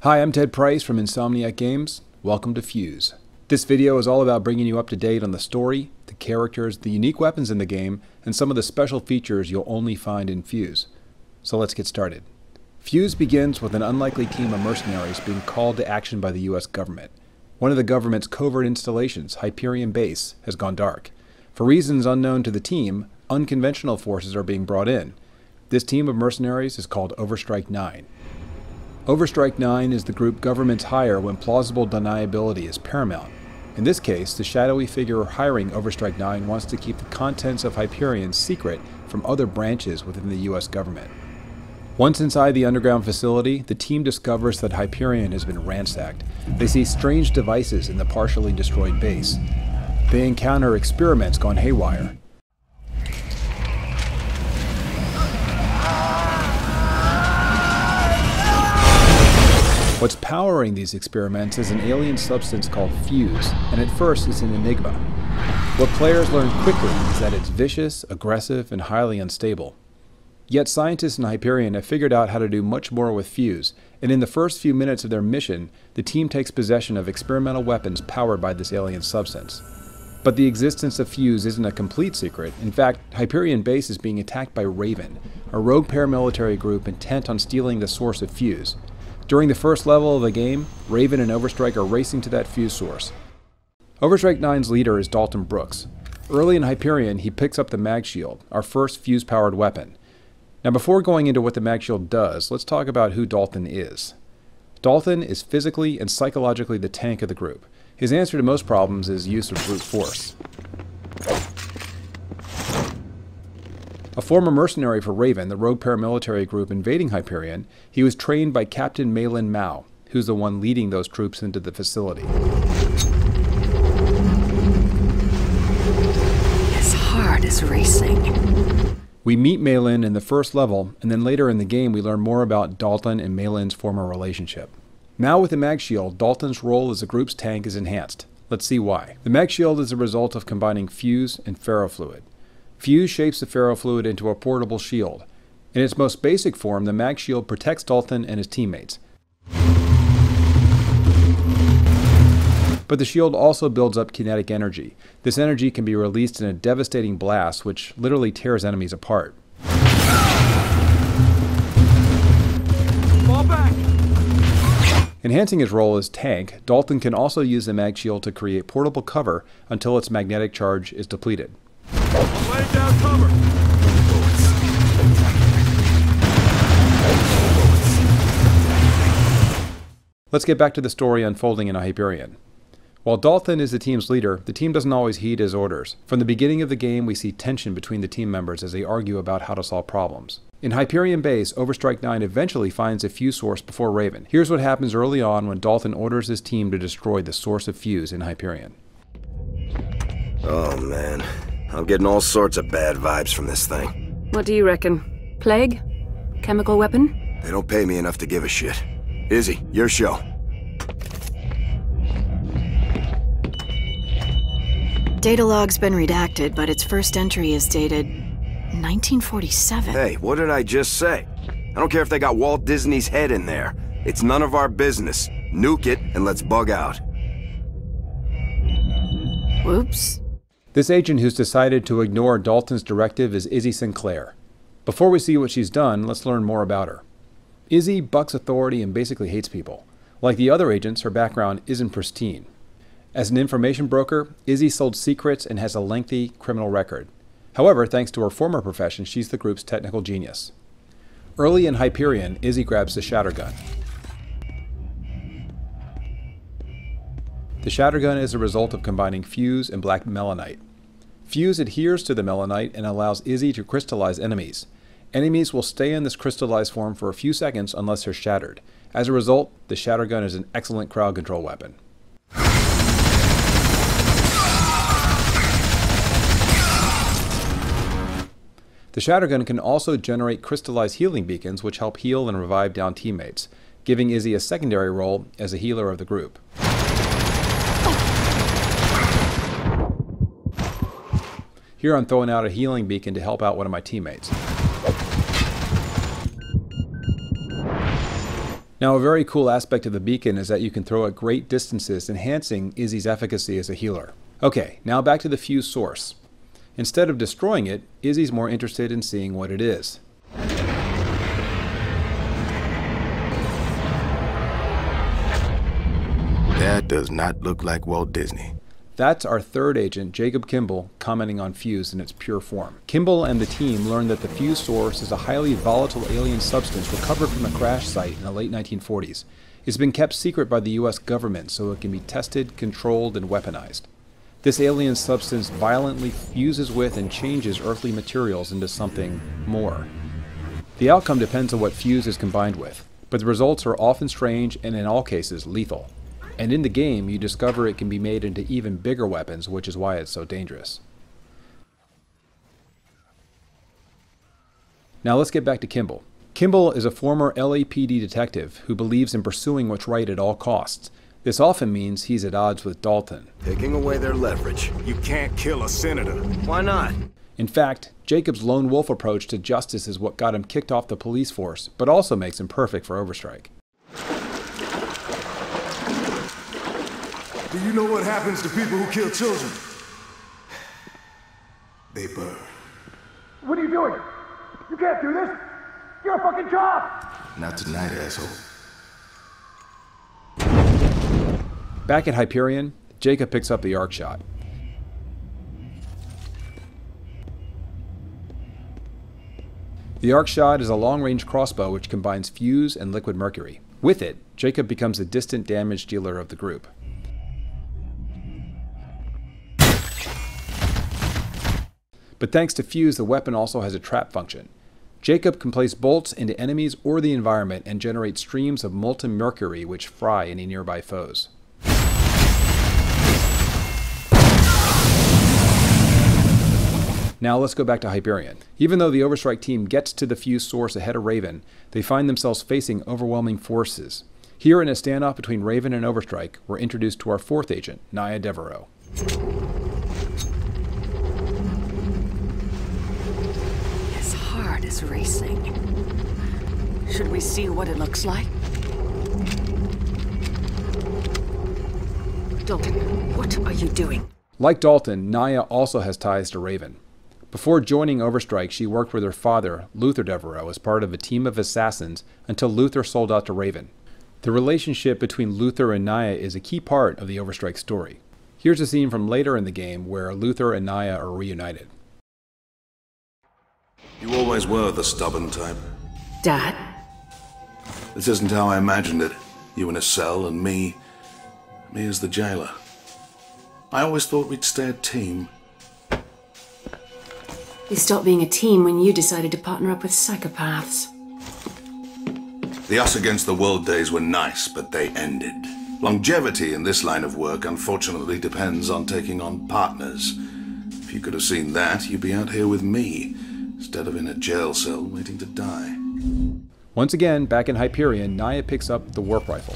Hi, I'm Ted Price from Insomniac Games. Welcome to Fuse. This video is all about bringing you up to date on the story, the characters, the unique weapons in the game, and some of the special features you'll only find in Fuse. So let's get started. Fuse begins with an unlikely team of mercenaries being called to action by the US government. One of the government's covert installations, Hyperion Base, has gone dark. For reasons unknown to the team, unconventional forces are being brought in. This team of mercenaries is called Overstrike 9. Overstrike 9 is the group governments hire when plausible deniability is paramount. In this case, the shadowy figure hiring Overstrike 9 wants to keep the contents of Hyperion secret from other branches within the US government. Once inside the underground facility, the team discovers that Hyperion has been ransacked. They see strange devices in the partially destroyed base. They encounter experiments gone haywire. What's powering these experiments is an alien substance called Fuse, and at first it's an enigma. What players learn quickly is that it's vicious, aggressive, and highly unstable. Yet scientists in Hyperion have figured out how to do much more with Fuse, and in the first few minutes of their mission, the team takes possession of experimental weapons powered by this alien substance. But the existence of Fuse isn't a complete secret. In fact, Hyperion Base is being attacked by Raven, a rogue paramilitary group intent on stealing the source of Fuse. During the first level of the game, Raven and Overstrike are racing to that Fuse source. Overstrike 9's leader is Dalton Brooks. Early in Hyperion, he picks up the Mag Shield, our first Fuse-powered weapon. Now before going into what the Mag Shield does, let's talk about who Dalton is. Dalton is physically and psychologically the tank of the group. His answer to most problems is use of brute force. A former mercenary for Raven, the rogue paramilitary group invading Hyperion, he was trained by Captain Malin Mao, who's the one leading those troops into the facility. His heart is racing. We meet Malin in the first level, and then later in the game we learn more about Dalton and Malin's former relationship. Now with the Mag Shield, Dalton's role as the group's tank is enhanced. Let's see why. The Mag Shield is a result of combining Fuse and ferrofluid. Fuse shapes the ferrofluid into a portable shield. In its most basic form, the Mag Shield protects Dalton and his teammates. But the shield also builds up kinetic energy. This energy can be released in a devastating blast which literally tears enemies apart. Fall back! Enhancing his role as tank, Dalton can also use the Mag Shield to create portable cover until its magnetic charge is depleted. I'm laying down cover! Let's get back to the story unfolding in Hyperion. While Dalton is the team's leader, the team doesn't always heed his orders. From the beginning of the game, we see tension between the team members as they argue about how to solve problems. In Hyperion Base, Overstrike 9 eventually finds a Fuse source before Raven. Here's what happens early on when Dalton orders his team to destroy the source of Fuse in Hyperion. Oh man, I'm getting all sorts of bad vibes from this thing. What do you reckon? Plague? Chemical weapon? They don't pay me enough to give a shit. Izzy, your show. Data log's been redacted, but its first entry is dated 1947. Hey, what did I just say? I don't care if they got Walt Disney's head in there. It's none of our business. Nuke it and let's bug out. Whoops. This agent who's decided to ignore Dalton's directive is Izzy Sinclair. Before we see what she's done, let's learn more about her. Izzy bucks authority and basically hates people. Like the other agents, her background isn't pristine. As an information broker, Izzy sold secrets and has a lengthy criminal record. However, thanks to her former profession, she's the group's technical genius. Early in Hyperion, Izzy grabs the Shattergun. The Shattergun is a result of combining Fuse and black melanite. Fuse adheres to the melanite and allows Izzy to crystallize enemies. Enemies will stay in this crystallized form for a few seconds unless they're shattered. As a result, the Shattergun is an excellent crowd control weapon. The Shattergun can also generate crystallized healing beacons which help heal and revive down teammates, giving Izzy a secondary role as a healer of the group. Here I'm throwing out a healing beacon to help out one of my teammates. Now, a very cool aspect of the beacon is that you can throw at great distances, enhancing Izzy's efficacy as a healer. Okay, now back to the fuse source. Instead of destroying it, Izzy's more interested in seeing what it is. That does not look like Walt Disney. That's our third agent, Jacob Kimball, commenting on Fuse in its pure form. Kimball and the team learned that the Fuse source is a highly volatile alien substance recovered from a crash site in the late 1940s. It's been kept secret by the US government so it can be tested, controlled, and weaponized. This alien substance violently fuses with and changes earthly materials into something more. The outcome depends on what Fuse is combined with, but the results are often strange and in all cases lethal. And in the game, you discover it can be made into even bigger weapons, which is why it's so dangerous. Now let's get back to Kimball. Kimball is a former LAPD detective who believes in pursuing what's right at all costs. This often means he's at odds with Dalton. Taking away their leverage. You can't kill a senator. Why not? In fact, Jacob's lone wolf approach to justice is what got him kicked off the police force, but also makes him perfect for Overstrike. Do you know what happens to people who kill children? They burn. What are you doing? You can't do this! You're a fucking cop! Not tonight, asshole. Back at Hyperion, Jacob picks up the arc shot. The arc shot is a long-range crossbow which combines fuse and liquid mercury. With it, Jacob becomes a distant damage dealer of the group. But thanks to Fuse, the weapon also has a trap function. Jacob can place bolts into enemies or the environment and generate streams of molten mercury which fry any nearby foes. Now let's go back to Hyperion. Even though the Overstrike team gets to the Fuse source ahead of Raven, they find themselves facing overwhelming forces. Here in a standoff between Raven and Overstrike, we're introduced to our fourth agent, Naya Devereaux. Is racing. Should we see what it looks like? Dalton, what are you doing? Like Dalton, Naya also has ties to Raven. Before joining Overstrike, she worked with her father, Luther Devereaux, as part of a team of assassins until Luther sold out to Raven. The relationship between Luther and Naya is a key part of the Overstrike story. Here's a scene from later in the game where Luther and Naya are reunited. You always were the stubborn type. Dad? This isn't how I imagined it. You in a cell and me as the jailer. I always thought we'd stay a team. You stopped being a team when you decided to partner up with psychopaths. The us against the world days were nice, but they ended. Longevity in this line of work unfortunately depends on taking on partners. If you could have seen that, you'd be out here with me, instead of in a jail cell waiting to die. Once again, back in Hyperion, Naya picks up the warp rifle.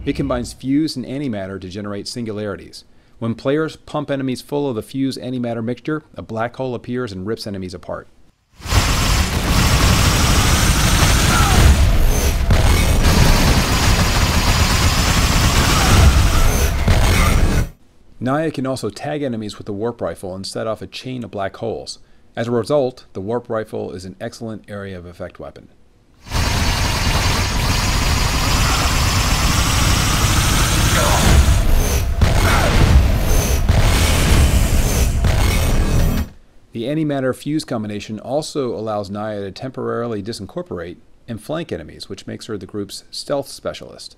It combines fuse and antimatter to generate singularities. When players pump enemies full of the fuse antimatter mixture, a black hole appears and rips enemies apart. Naya can also tag enemies with the warp rifle and set off a chain of black holes. As a result, the warp rifle is an excellent area of effect weapon. The antimatter fuse combination also allows Naya to temporarily disincorporate and flank enemies, which makes her the group's stealth specialist.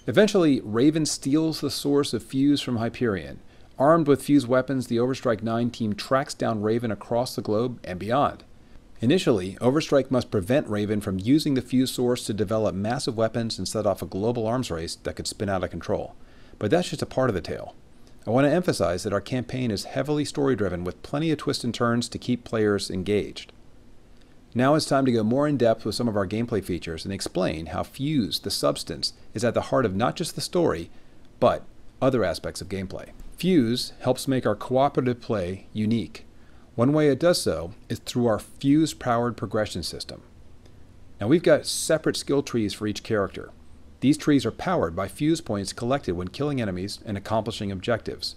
Eventually, Raven steals the source of fuse from Hyperion. Armed with fuse weapons, the Overstrike 9 team tracks down Raven across the globe and beyond. Initially, Overstrike must prevent Raven from using the fuse source to develop massive weapons and set off a global arms race that could spin out of control. But that's just a part of the tale. I want to emphasize that our campaign is heavily story-driven with plenty of twists and turns to keep players engaged. Now it's time to go more in depth with some of our gameplay features and explain how fuse, the substance, is at the heart of not just the story, but other aspects of gameplay. Fuse helps make our cooperative play unique. One way it does so is through our Fuse-powered progression system. Now we've got separate skill trees for each character. These trees are powered by Fuse points collected when killing enemies and accomplishing objectives.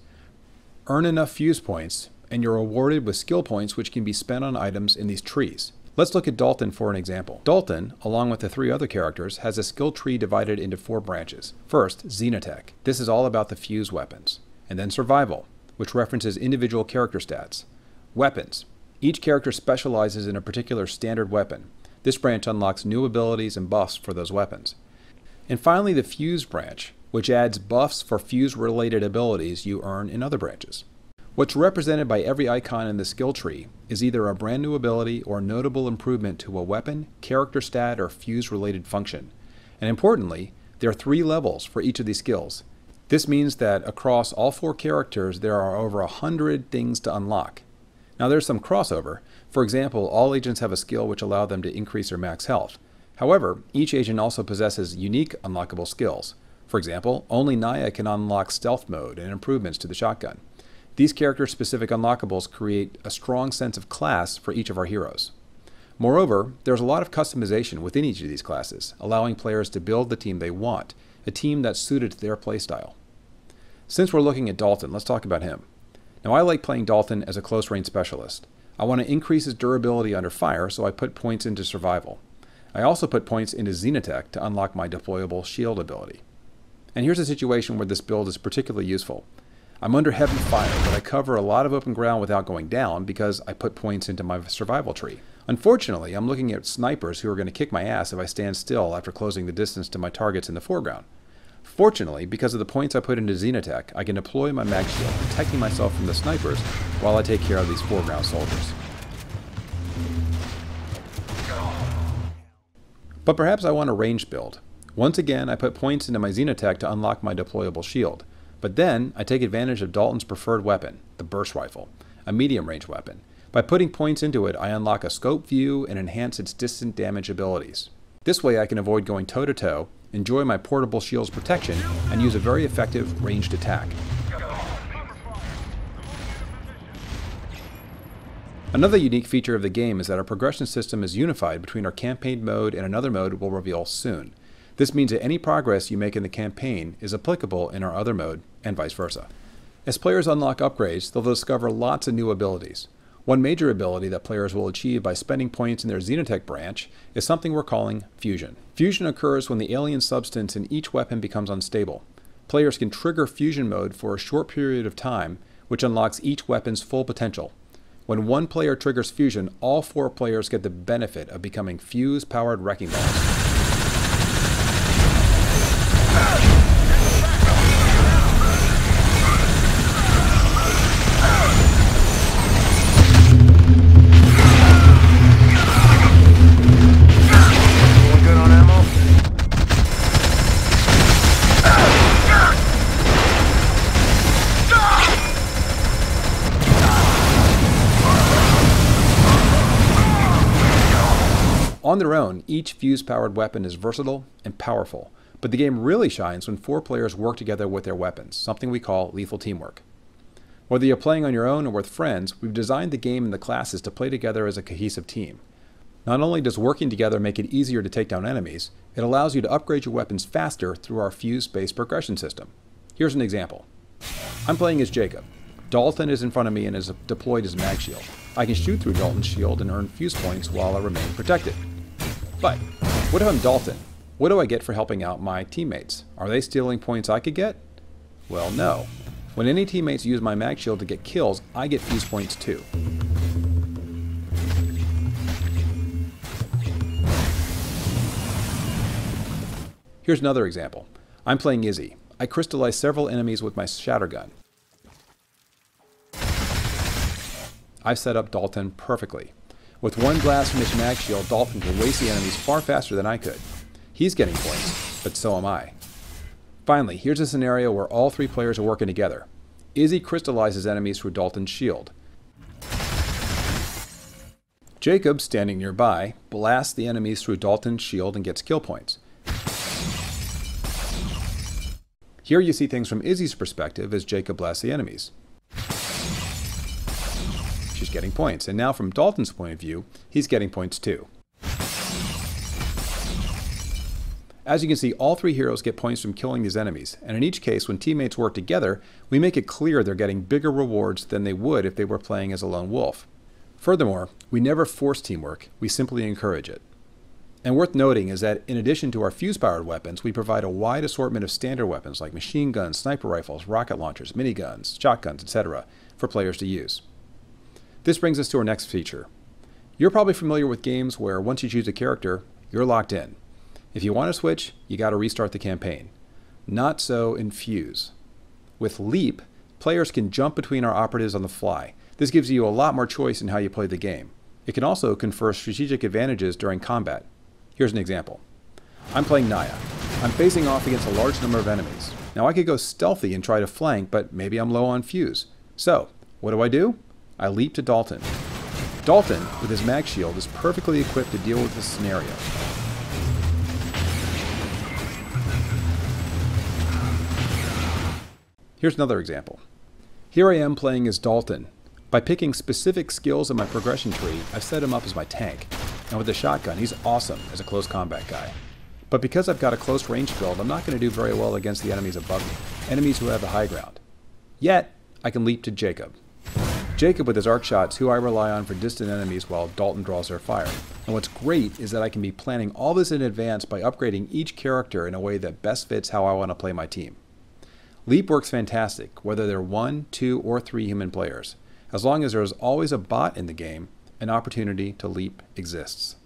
Earn enough Fuse points, and you're awarded with skill points which can be spent on items in these trees. Let's look at Dalton for an example. Dalton, along with the 3 other characters, has a skill tree divided into 4 branches. First, Xenotech. This is all about the Fuse weapons. And then Survival, which references individual character stats. Weapons. Each character specializes in a particular standard weapon. This branch unlocks new abilities and buffs for those weapons. And finally, the Fuse branch, which adds buffs for Fuse-related abilities you earn in other branches. What's represented by every icon in the skill tree is either a brand new ability or notable improvement to a weapon, character stat, or Fuse-related function. And importantly, there are 3 levels for each of these skills. This means that across all 4 characters there are over 100 things to unlock. Now there's some crossover. For example, all agents have a skill which allow them to increase their max health. However, each agent also possesses unique unlockable skills. For example, only Naya can unlock stealth mode and improvements to the shotgun. These character-specific unlockables create a strong sense of class for each of our heroes. Moreover, there's a lot of customization within each of these classes, allowing players to build the team they want, a team that's suited to their playstyle. Since we're looking at Dalton, let's talk about him. Now I like playing Dalton as a close-range specialist. I want to increase his durability under fire, so I put points into Survival. I also put points into Xenotech to unlock my deployable shield ability. And here's a situation where this build is particularly useful. I'm under heavy fire, but I cover a lot of open ground without going down because I put points into my survival tree. Unfortunately, I'm looking at snipers who are going to kick my ass if I stand still after closing the distance to my targets in the foreground. Fortunately, because of the points I put into Xenotech, I can deploy my mag shield, protecting myself from the snipers while I take care of these foreground soldiers. But perhaps I want a ranged build. Once again, I put points into my Xenotech to unlock my deployable shield. But then, I take advantage of Dalton's preferred weapon, the burst rifle, a medium-range weapon. By putting points into it, I unlock a scope view and enhance its distant damage abilities. This way I can avoid going toe-to-toe, enjoy my portable shield's protection, and use a very effective ranged attack. Another unique feature of the game is that our progression system is unified between our campaign mode and another mode we'll reveal soon. This means that any progress you make in the campaign is applicable in our other mode, and vice versa. As players unlock upgrades, they'll discover lots of new abilities. One major ability that players will achieve by spending points in their Xenotech branch is something we're calling Fusion. Fusion occurs when the alien substance in each weapon becomes unstable. Players can trigger Fusion mode for a short period of time, which unlocks each weapon's full potential. When one player triggers Fusion, all 4 players get the benefit of becoming Fuse-powered wrecking balls. On their own, each Fuse-powered weapon is versatile and powerful, but the game really shines when 4 players work together with their weapons, something we call lethal teamwork. Whether you're playing on your own or with friends, we've designed the game and the classes to play together as a cohesive team. Not only does working together make it easier to take down enemies, it allows you to upgrade your weapons faster through our Fuse-based progression system. Here's an example. I'm playing as Jacob. Dalton is in front of me and is deployed as mag shield. I can shoot through Dalton's shield and earn Fuse points while I remain protected. But what if I'm Dalton? What do I get for helping out my teammates? Are they stealing points I could get? Well, no. When any teammates use my mag shield to get kills, I get Fuse points too. Here's another example. I'm playing Izzy. I crystallize several enemies with my shattergun. I've set up Dalton perfectly. With one blast from his mag shield, Dalton can waste the enemies far faster than I could. He's getting points, but so am I. Finally, here's a scenario where all 3 players are working together. Izzy crystallizes enemies through Dalton's shield. Jacob, standing nearby, blasts the enemies through Dalton's shield and gets kill points. Here you see things from Izzy's perspective as Jacob blasts the enemies. She's getting points, and now from Dalton's point of view, he's getting points too. As you can see, all three heroes get points from killing these enemies, and in each case, when teammates work together, we make it clear they're getting bigger rewards than they would if they were playing as a lone wolf. Furthermore, we never force teamwork, we simply encourage it. And worth noting is that in addition to our fuse-powered weapons, we provide a wide assortment of standard weapons like machine guns, sniper rifles, rocket launchers, miniguns, shotguns, etc. for players to use. This brings us to our next feature. You're probably familiar with games where once you choose a character, you're locked in. If you want to switch, you got to restart the campaign. Not so in Fuse. With Leap, players can jump between our operatives on the fly. This gives you a lot more choice in how you play the game. It can also confer strategic advantages during combat. Here's an example. I'm playing Naya. I'm facing off against a large number of enemies. Now I could go stealthy and try to flank, but maybe I'm low on Fuse. So, what do? I leap to Dalton. Dalton, with his mag shield, is perfectly equipped to deal with this scenario. Here's another example. Here I am playing as Dalton. By picking specific skills in my progression tree, I've set him up as my tank. And with the shotgun, he's awesome as a close combat guy. But because I've got a close range build, I'm not going to do very well against the enemies above me, enemies who have the high ground. Yet, I can leap to Jacob. Jacob with his arc shots, who I rely on for distant enemies while Dalton draws their fire. And what's great is that I can be planning all this in advance by upgrading each character in a way that best fits how I want to play my team. Leap works fantastic, whether they're 1, 2, or 3 human players. As long as there is always a bot in the game, an opportunity to leap exists.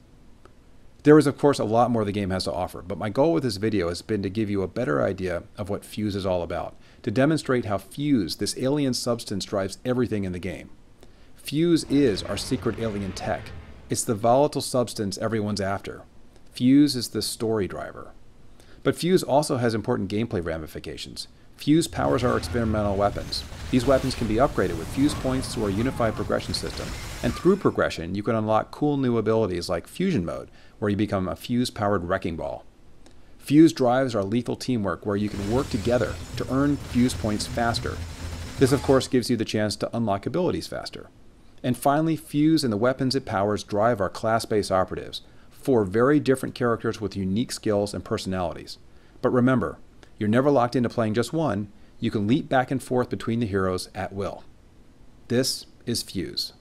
There is of course a lot more the game has to offer, but my goal with this video has been to give you a better idea of what Fuse is all about, to demonstrate how Fuse, this alien substance, drives everything in the game. Fuse is our secret alien tech. It's the volatile substance everyone's after. Fuse is the story driver. But Fuse also has important gameplay ramifications. Fuse powers our experimental weapons. These weapons can be upgraded with Fuse points through our unified progression system, and through progression you can unlock cool new abilities like Fusion Mode, where you become a Fuse-powered wrecking ball. Fuse drives our lethal teamwork, where you can work together to earn Fuse points faster. This of course gives you the chance to unlock abilities faster. And finally, Fuse and the weapons it powers drive our class-based operatives, 4 very different characters with unique skills and personalities. But remember, you're never locked into playing just one. You can leap back and forth between the heroes at will. This is Fuse.